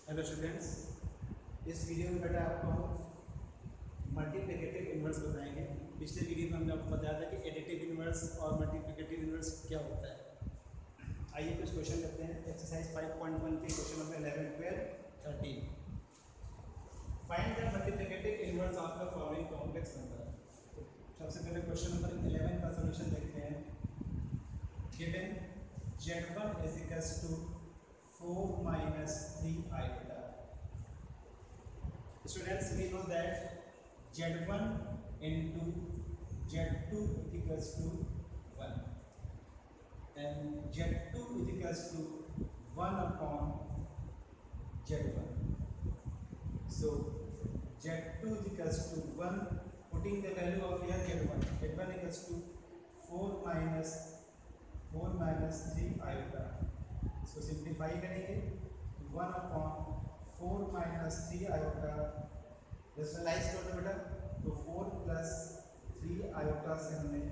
Hello students, इस video में बेटा आपको हम मल्टीप्लिकेटिव इन्वर्स बताएंगे। पिछले वीडियो में हमने आपको बताया था कि एडिटिव इन्वर्स और मल्टीप्लिकेटिव इन्वर्स क्या होता है। आइए कुछ क्वेश्चन करते हैं। एक्सरसाइज 5.1 के question number 11, 12, 13। Find the multiplicative inverse of the following complex number. तो सबसे पहले क्वेश्चन नंबर 11 का सॉल्यूशन देखते हैं। Given z1 is equals to 4 minus 3 iota. Students, we know that z1 into z2 is equals to 1, and z2 is equals to 1 upon z1. So z2 is equals to 1, putting the value of here z1 equals to 4 minus 3 iota. So simplify करेंगे 1 upon 4 minus 3 iota, rationalise कर दो बेटा। तो 4 plus 3 iota से हमने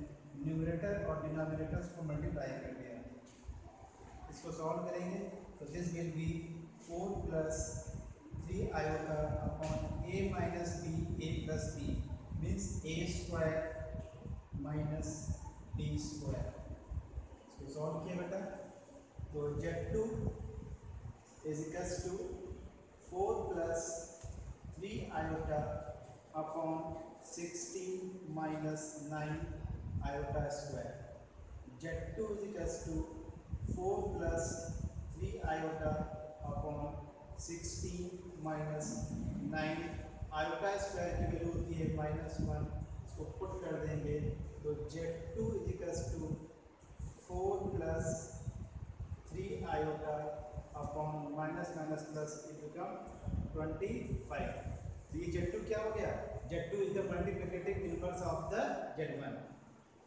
numerator और denominators को multiply कर दिया। इसको सॉल्व करेंगे तो this will be 4 plus 3 iota upon a minus B a plus B means a square minus b square. इसको सॉल्व किया बेटा तो z2 is equals to 4 plus 3 iota upon 16 minus 9 iota square. z2 is equals to 4 plus 3 iota upon 16 minus 9 iota square की value होती है -1। इसको put कर देंगे तो z2 is equals to 4 plus 3 iota upon minus minus plus it become 25। तो ये z2 क्या हो गया? z2 is the multiplicative inverse of the z1।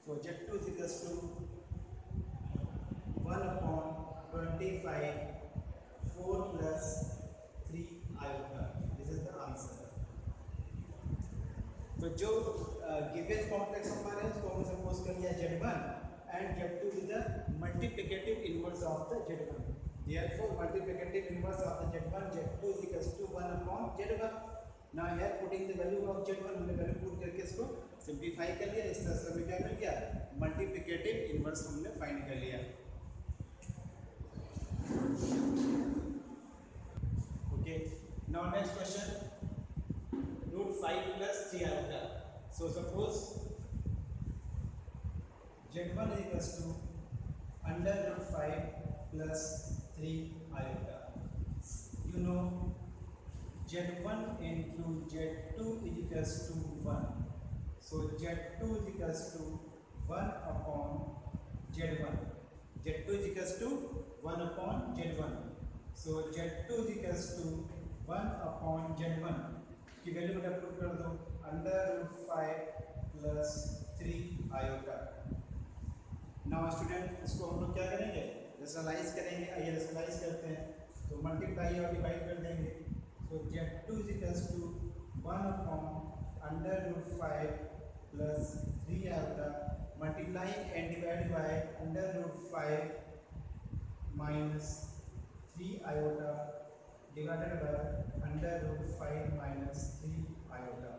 So z2 is equals to 1 upon 25 4 plus 3 iota. This is the answer. तो जो given complex number है उसको हमने सपोज कर लिया z1 and z2 is the multiplicative inverse of the z1. Therefore, multiplicative inverse of the z1 z2 is equals to 1 upon z1. Now here putting the value of z1, हमने value put करके इसको simplify कर लिया। इस तरह से हमें क्या मिल गया? मल्टीप्लिकेटिव इनवर्स हमने फाइंड कर लिया। Okay, now next question, root 5 plus 3 iota. So suppose z1 is equals to under root 5 plus 3 iota. You know z1 into z2 is equals to 1. So z2 is equals to 1 upon z1. z2 is equals to 1 upon z1. So z2 is equals to 1 upon z1 की value बेटा put कर दो under root 5 plus 3 iota. Now student, इसको हम लोग क्या करेंगे? Rationalise करेंगे। आइए रेशनलाइज करते हैं। तो मल्टीप्लाई और डिवाइड कर देंगे। तो z2 is equals to 1 upon under root 5 plus 3 iota multiply and divide by under root 5 minus 3 iota divided by under root 5 minus 3 iota.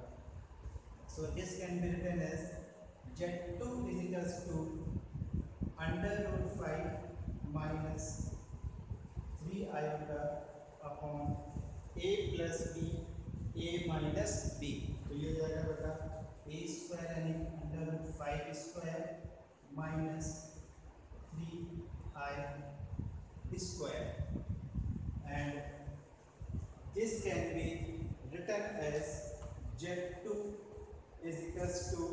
So this can be written as z2 is equals to under root 5 minus 3 iota upon a plus b a minus b। तो ये जाएगा बेटा a square यानी under root 5 square minus 3i square, and this can be written as z2 is equals to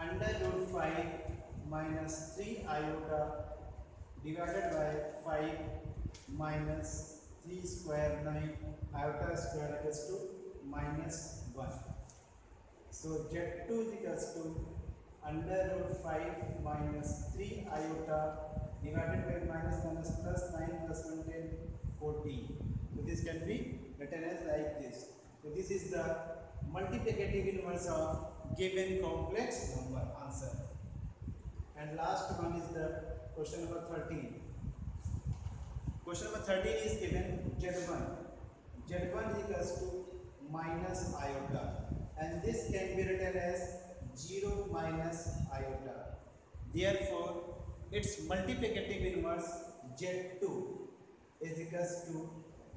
under root 5 minus 3 iota divided by 5 minus 3 square 9 iota square equals to minus 1. So z2 is equals to under root 5 minus 3 iota divided by minus minus plus 9 plus 1 10 14. So this can be written as like this. So this is the multiplicative inverse of given complex number answer. And last one is the question number 13. Question number 13 is given Z1. Z1 is equals to minus iota, and this can be written as 0 minus iota. Therefore, its multiplicative inverse Z2 is equals to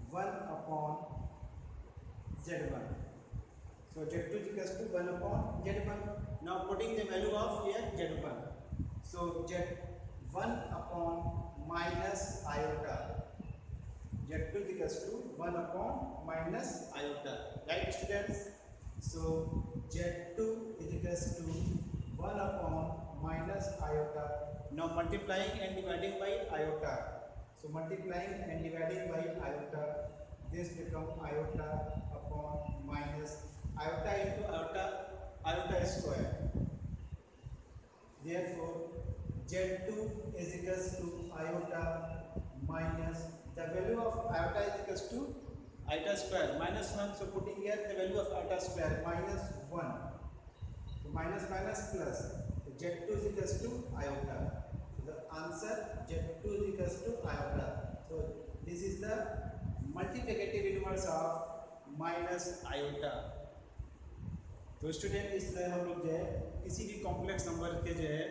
1 upon Z1. So Z2 is equals to 1 upon Z1. Now putting the value of here Z1. So Z1 upon minus iota. Z2 is equals to 1 upon minus iota. Right, students? So Z2 is equals to 1 upon minus iota. Now multiplying and dividing by iota. So multiplying and dividing by iota, this becomes iota upon minus iota into iota square. Therefore, Z2 is equals to iota minus the value of iota is equals to iota square minus 1. So putting here the value of iota square minus 1. So minus minus plus. So Z2 is equals to iota. So the answer Z2 is equals to iota. So this is the multiplicative inverse of minus iota. तो student इस तरह हम लोग जो है किसी भी complex number के जो है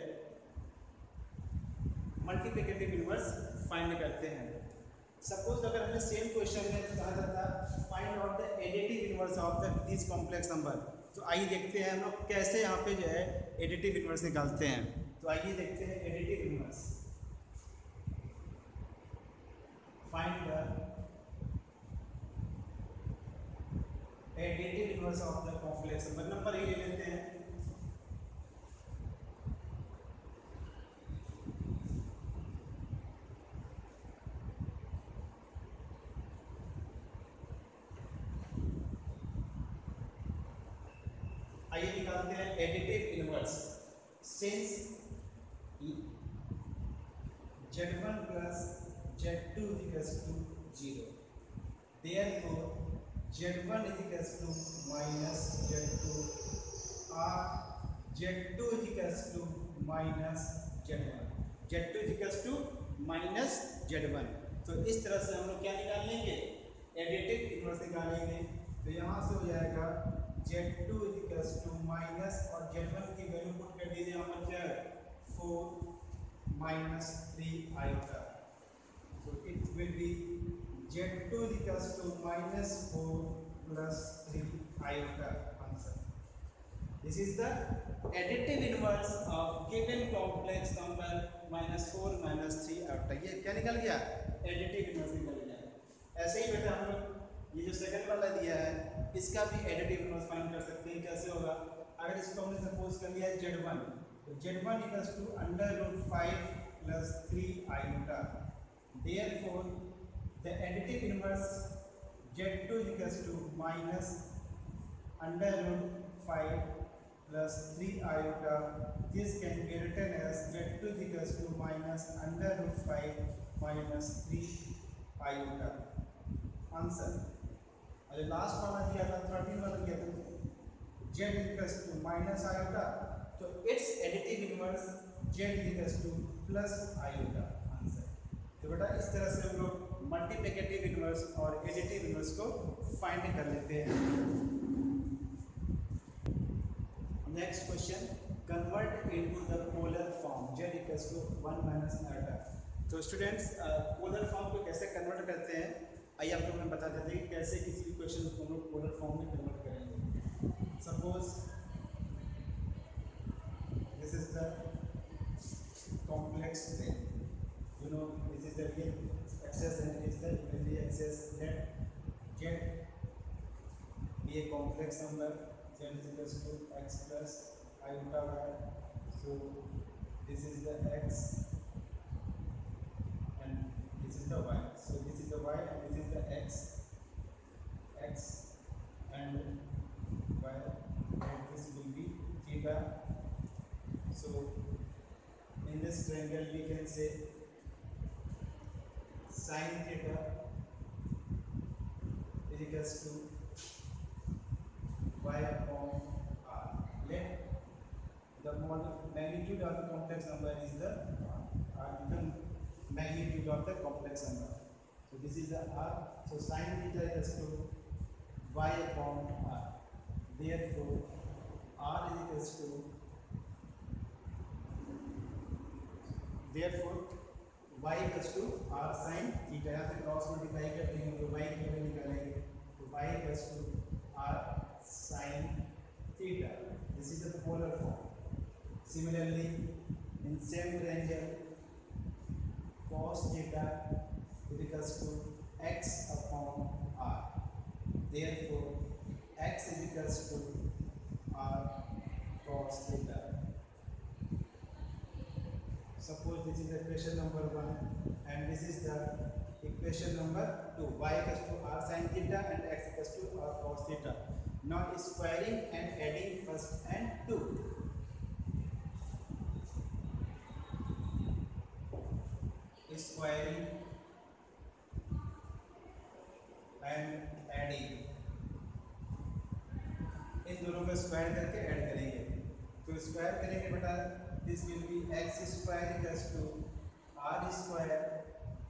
मल्टीप्लिकेटिव इनवर्स फाइंड करते हैं. सपोज अगर हमें सेम क्वेश्चन में कहा जाता find out the additive inverse of the this complex number, तो आइए देखते हैं हम लोग कैसे यहाँ पे जो है एडिटिव इनवर्स निकालते हैं. तो आइए देखते हैं additive inverse. Find the additive inverse of the complex number. Number ही ले लेते हैं. आइए निकालते हैं additive inverse. Since Z1 plus Z2 is equals to 0, therefore Z1 is equals to minus Z2 or Z2 is equals to minus Z1. Z2 is equals to minus Z1. तो इस तरह से हम लोग क्या निकाल लेंगे, एडिटिव इनवर्स निकालेंगे. तो यहाँ से हो जाएगा Z2 is equals to minus और Z1 की वैल्यू पुट कर दीजिए यहाँ पर क्या है 4 minus 3 iota. So it will be Z2 is equals to minus 4 plus 3 iota. Answer. This is the additive inverse of given complex number minus 4 minus 3 iota. ये क्या निकल गया, additive inverse निकल गया. ऐसे ही बेटा हम लोग ये जो सेकंड वाला दिया है इसका भी एडिटिव इनवर्स फाइंड कर सकते हैं. कैसे होगा, अगर इसको हमने सपोज कर लिया Z1, तो Z1 equals to √5 plus 3 iota. Therefore the additive inverse Z2 equals to minus √5 plus 3 iota. This can be written as Z2 equals to minus √5 minus 3 iota. Answer. और लास्ट वाला दिया था 13 वाला दिया था Z equals to minus iota, तो it's additive inverse Z equals to plus iota. Answer. तो बेटा इस तरह से हम लोग मल्टीप्लिकेटिव इनवर्स और एडिटिव इनवर्स को फाइंड कर लेते हैं. Next question, convert into the polar form Z equals to 1 minus iota. तो स्टूडेंट्स पोलर फॉर्म को कैसे कन्वर्ट करते हैं, आइए आप लोग मैं बता देते हैं कि कैसे किसी भी क्वेश्चन को हम लोग पोलर फॉर्म में कन्वर्ट करेंगे. Suppose this is the complex plane, you know this is the real axis and is the real axis. Let Z be a complex number. Z is equals to x plus iota y. So this is the x and this is the y. So this is the y and this is the x and y, and this will be theta. So in this triangle we can say sin theta is equals to y upon r. Let the magnitude of the complex number is the magnitude of the complex number. So this is the r. So sin theta equals to y upon r. Therefore, r is equals to therefore y equals to r sin theta. यहाँ से cross multiply कर देंगे तो y की value निकालेंगे तो y equals to r sin theta. This is the polar form. Similarly, in same triangle, cos theta is equals to x upon r. Therefore, x is equals to r cos theta. Suppose this is equation number 1 and this is the equation number 2. Y equals to r sin theta and x equals to r cos theta. Now squaring and adding first and 2. Squaring and adding, इन दोनों को square करके add करेंगे तो square करेंगे बेटा this will be x square equals to r square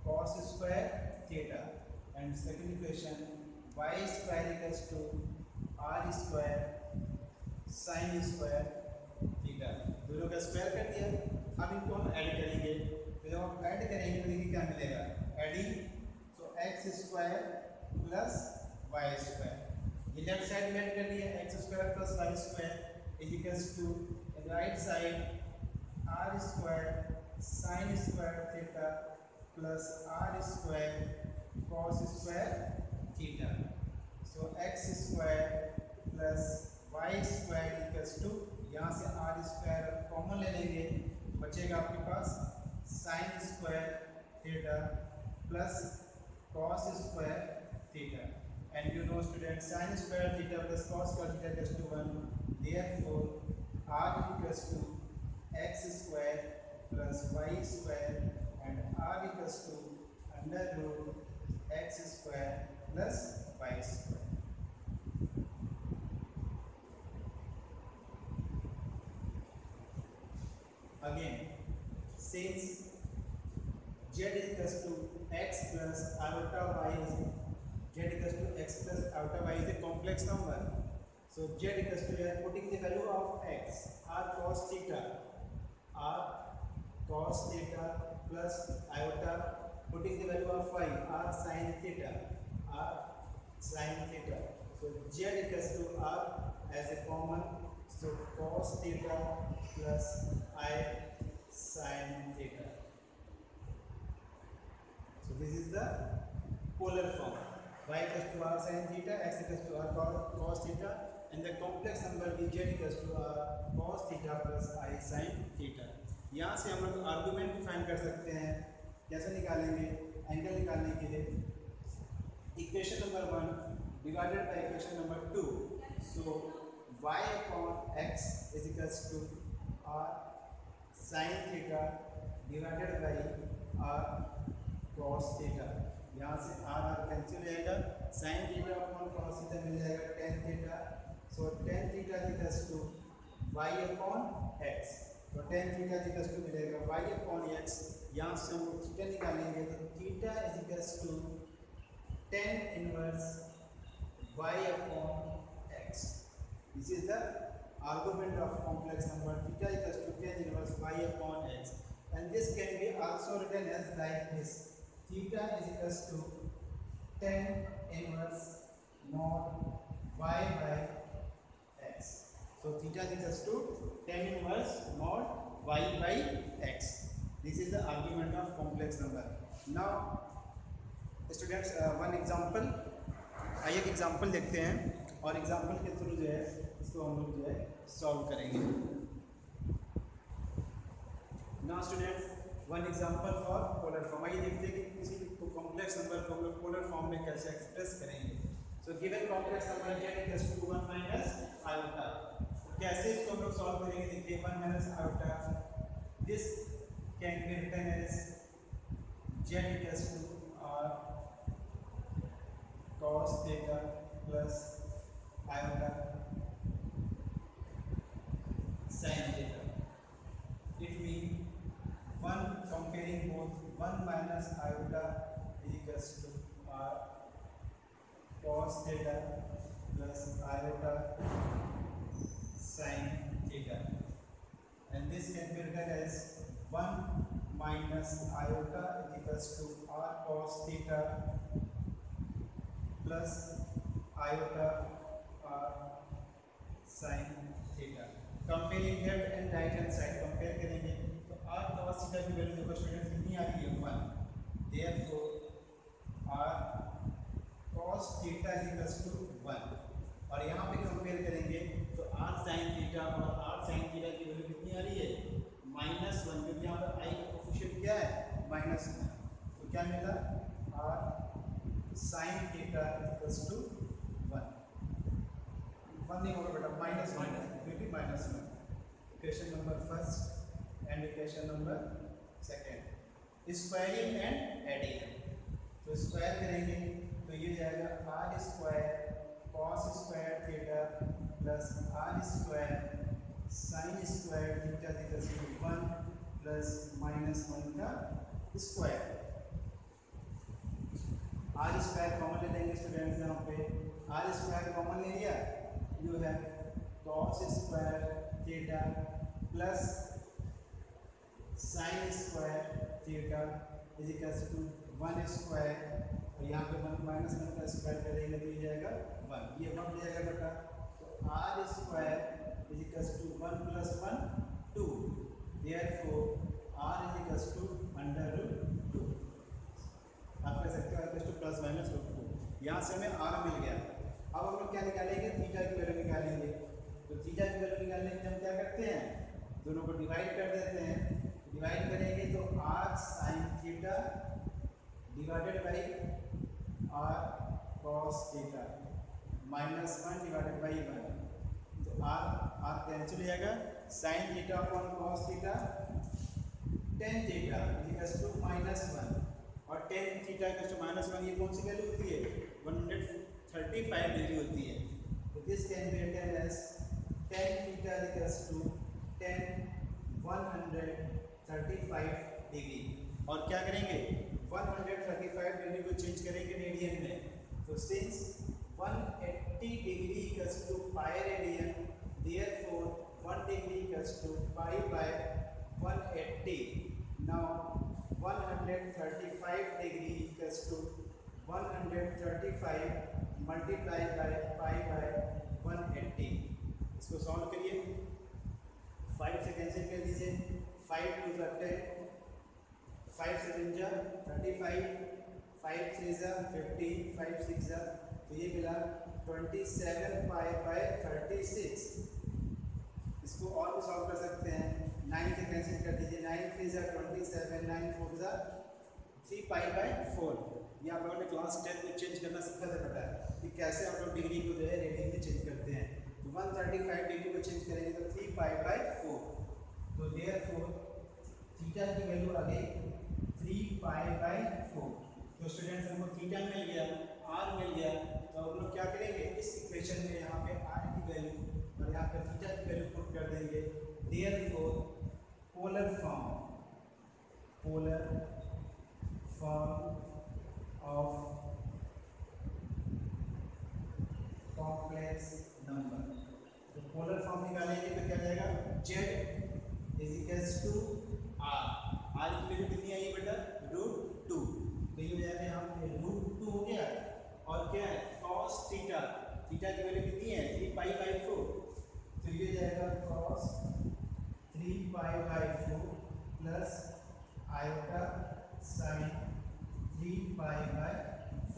cos square theta and second equation y square equals to r square sin square theta. दोनों का square कर दिया. अब इनको हम ऐड करेंगे तो जब हम ऐड करेंगे तो देखिए क्या मिलेगा एडिंग. तो x square plus y square ये लेफ्ट साइड में ऐड कर दिया x square plus y square is equals to right side r square sin square theta plus r square cos square theta. So x square plus y square equals to यहाँ से r square common ले लेंगे बचेगा आपके पास sin square theta plus cos square theta. And you know students, sin square theta plus cos square theta equals to 1. Therefore, r equals to x square plus y square and r equals to under root x square plus y square. Again, since z is equals to x plus iota y is z equals to x plus iota y is a complex number. So z equals to, we are putting the value of x, r cos theta plus iota, putting the value of y, r sin theta. So z equals to r as a common, so cos theta plus I sin theta. So this is the polar form. Y equals to r sin theta, x equals to r cos theta, and the complex number is z equals to r cos theta plus I sin theta. यहाँ से हम लोग argument भी find कर सकते हैं. कैसे निकालेंगे? एंगल निकालने के लिए equation number 1 divided by equation number 2. So y upon x is equals to r sin theta divided by r cos theta. यहाँ से r कैंसिल हो जाएगा. sin theta upon cos theta मिल जाएगा tan theta. So tan theta equals to y upon x. तो tan theta equals to मिलेगा y upon x. यहाँ से हम थीटा निकालेंगे तो theta is equals to tan inverse y upon x. This is the argument of complex number. Theta equals to tan inverse y upon x, and this can be also written as like this. Theta is equals to tan inverse mod y by x. So theta is equals to tan inverse mod y by x. This is the argument of complex number. Now students, one example, आइए एक example देखते हैं और example के through जो है इसको हम लोग जो है सॉल्व करेंगे. Now students, one example for polar form. आइए देखते हैं कि किसी कॉम्प्लेक्स नंबर को हम लोग पोलर फॉर्म में कैसे एक्सप्रेस करेंगे. So given complex number z equals to 1 minus iota. कैसे इसको हम लोग सॉल्व करेंगे? देखिए 1 minus iota, this can be written as z equals to r cos theta plus iota sin theta. It means one comparing both 1 minus iota equals to r cos theta plus iota sin theta, and this can be written as 1 minus iota equals to r cos theta plus iota r sin theta. Comparing left and right hand side compare करेंगे तो r cos theta की value देखो student कितनी आ रही है 1, therefore r cos theta equals to 1, और यहाँ पे कंपेयर करेंगे तो r sin theta और r sin theta की वैल्यू कितनी आ रही है -1, क्योंकि यहाँ पर i का कोफिशिएंट क्या है -1, तो क्या मिला r sin theta equals to 1 नहीं होगा बेटा -1 क्योंकि -1। Equation number first and equation number second, squaring and adding, तो स्क्वायर करेंगे तो ये जाएगा r square cos square theta plus r square sin square theta equals to 1 plus -1 का स्क्वायर। r स्क्वायर कॉमन ले लेंगे स्टूडेंट्स, यहाँ पे r स्क्वायर कॉमन ले लिया, you have cos square theta plus sin square theta is equals to 1 square, और यहाँ पे 1 -1 का स्क्वायर करेंगे तो ये जाएगा 1, ये 1 जाएगा बेटा, तो r square is equals to 1 plus 1 2, therefore r is equals to √2, आप कह सकते हो इक्वल्स टू प्लस माइनस √2। यहाँ से हमें r मिल गया। अब हम लोग क्या निकालेंगे, थीटा की वैल्यू निकालेंगे, तो थीटा की वैल्यू निकालने के लिए हम क्या करते हैं, दोनों को डिवाइड कर देते हैं, डिवाइड करेंगे तो r sin theta divided by r cos theta -1 divided by 1, तो r कैंसिल हो जाएगा, sin theta upon cos theta tan theta equals to -1, और tan थीटा इक्वल्स टू -1 ये कौन सी वैल्यू होती है 135 डिग्री होती है, तो this can be written as tan theta equals to tan 135 degree, और क्या करेंगे 135 डिग्री को चेंज करेंगे रेडियन में, तो since 180 degree equals to pi radian, therefore 1 degree equals to pi by 180, now 135 degree equals to 135 multiply by pi by 180, इसको solve करिए, 5 से कैंसिल कर दीजिए, 5 2 10, 5 7 जा 35, 5 3 जा 50, 5 6 जा, तो ये मिला 27 पाई बाय 36, इसको और भी सॉल्व कर सकते हैं, 9 से कैंसिल कर दीजिए, 9 3 जा 27, 9 4 जा 3 पाई बाय 4। ये आप लोगों ने क्लास 10 में चेंज करना सीखा था, पता है कि कैसे आप लोग डिग्री को जो है रेडियन में चेंज करते हैं, तो 135 डिग्री को चेंज करेंगे तो 3 पाई बाय 4, तो देयरफॉर थीटा की वैल्यू आ गई 3 पाई बाय 4, तो स्टूडेंट्स हमको थीटा मिल गया, r मिल गया, तो हम लोग क्या करेंगे इस इक्वेशन में यहाँ पे r की वैल्यू और यहाँ पे थीटा की वैल्यू पुट कर देंगे, therefore polar form of complex number, तो पोलर फॉर्म निकालेंगे तो क्या जाएगा z is equals to r की वैल्यू कितनी आई बेटा √2, तो ये हो जाएगा यहाँ पे √2 हो गया, और क्या है cos थीटा, थीटा की वैल्यू कितनी है 3 पाई बाय 4, तो ये जाएगा cos 3 pi by 4 plus iota sin 3 pi by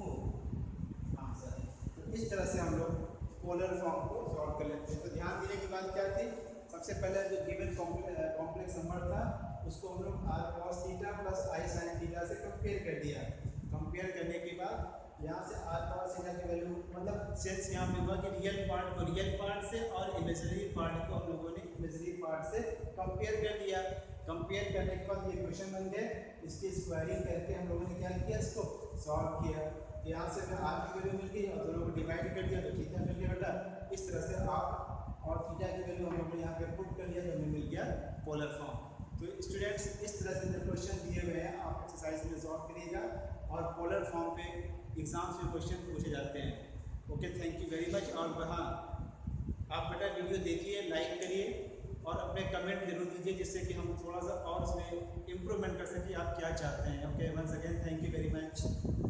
4 answer. तो इस तरह से हम लोग पोलर फॉर्म को सॉल्व कर लेते हैं। तो ध्यान देने की बात क्या थी, सबसे पहले जो गिवन कॉम्प्लेक्स नंबर था उसको हम लोग r cos theta plus i sin theta से कंपेयर कर दिया, कंपेयर करने के बाद यहाँ से r cos थीटा की वैल्यू मतलब सेंस यहाँ पे हुआ कि रियल पार्ट को रियल पार्ट से और इमेजिनरी पार्ट को हम लोगों ने इमेजिनरी पार्ट से कंपेयर कर दिया, कंपेयर करने के बाद ये क्वेश्चन बन गए, इसकी स्क्वायरिंग करके हम लोगों ने क्या किया इसको सॉल्व किया, यहाँ से हमें r की वैल्यू मिल गई और दोनों को डिवाइड कर दिया तो थीटा मिल गया बेटा, इस तरह से r और थीटा की वैल्यू हम लोगों ने यहाँ पे पुट कर लिया तो हमें मिल गया पोलर फॉर्म। तो स्टूडेंट्स इस तरह से जो क्वेश्चन दिए हुए हैं आप एक्सरसाइज में सॉल्व करिएगा, और पोलर फॉर्म पे एग्ज़ाम्स में क्वेश्चन पूछे जाते हैं। Okay, thank you very much. और हाँ, आप बेटा वीडियो देखिए, लाइक करिए और अपने कमेंट जरूर दीजिए, जिससे कि हम थोड़ा सा और उसमें इम्प्रूवमेंट कर सकें आप क्या चाहते हैं। Okay, once again thank you very much.